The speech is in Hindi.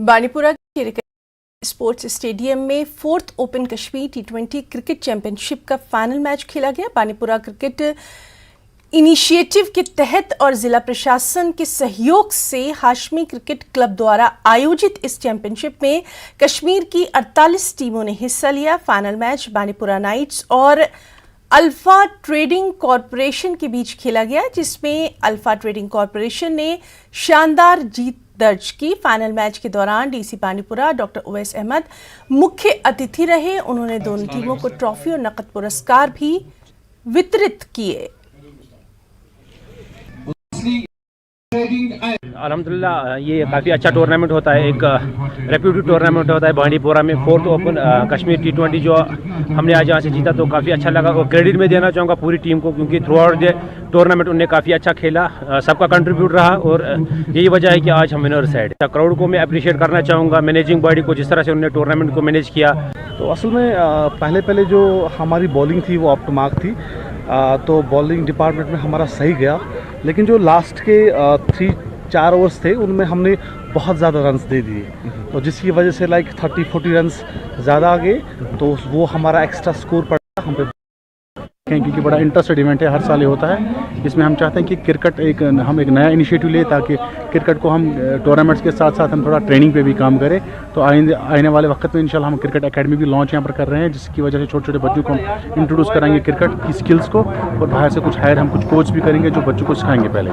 बानीपुरा के स्पोर्ट्स स्टेडियम में fourth open Kashmir T20 cricket championship का फाइनल मैच खेला गया। बानीपुरा क्रिकेट इनिशिएटिव के तहत और जिला प्रशासन के सहयोग से हाशमी क्रिकेट क्लब द्वारा आयोजित इस चैंपियनशिप में कश्मीर की 48 टीमों ने हिस्सा लिया। फाइनल मैच बानीपुरा नाइट्स और अल्फा ट्रेडिंग कॉरपोरेशन के बीच खेला गया, जिसमें अल्फा ट्रेडिंग कॉरपोरेशन ने शानदार जीत दर्ज की। फाइनल मैच के दौरान डीसी बानीपुरा डॉक्टर उवैस अहमद मुख्य अतिथि रहे। उन्होंने दोनों टीमों को ट्रॉफी और नकद पुरस्कार भी वितरित किए। अल्हम्दुलिल्लाह ये काफ़ी अच्छा टूर्नामेंट होता है, एक रेप्यूटेड टूर्नामेंट होता है बानीपुरा में। फोर्थ ओपन कश्मीर T20 जो हमने आज यहाँ से जीता तो काफ़ी अच्छा लगा और क्रेडिट में देना चाहूँगा पूरी टीम को, क्योंकि थ्रू आउट द टूर्नामेंट उन्हें काफ़ी अच्छा खेला, सबका कंट्रीब्यूट रहा और यही वजह है कि आज हम विनर साइड। क्राउड को मैं अप्रिशिएट करना चाहूँगा, मैनेजिंग बॉडी को, जिस तरह से उन्होंने टूर्नामेंट को मैनेज किया। तो असल में पहले जो हमारी बॉलिंग थी वो अप टू मार्क थी, तो बॉलिंग डिपार्टमेंट में हमारा सही गया, लेकिन जो लास्ट के 3-4 ओवर्स थे उनमें हमने बहुत ज़्यादा रन्स दे दिए, तो जिसकी वजह से 30-40 रन्स ज़्यादा आ गए, तो वो हमारा एक्स्ट्रा स्कोर पड़ा हम पे। क्योंकि बड़ा इंटरेस्टेड इवेंट है, हर साल ये होता है, इसमें हम चाहते हैं कि क्रिकेट हम एक नया इनिशिएटिव ले, ताकि क्रिकेट को हम टूर्नामेंट्स के साथ साथ हम थोड़ा ट्रेनिंग पे भी काम करें। तो आने वाले वक्त में इंशाल्लाह हम क्रिकेट एकेडमी भी लॉन्च यहाँ पर कर रहे हैं, जिसकी वजह से छोटे छोटे बच्चों को हम इंट्रोड्यूस कराएंगे क्रिकेट की स्किल्स को, और बाहर से कुछ हायर हम कुछ कोच भी करेंगे जो बच्चों को सिखाएंगे पहले।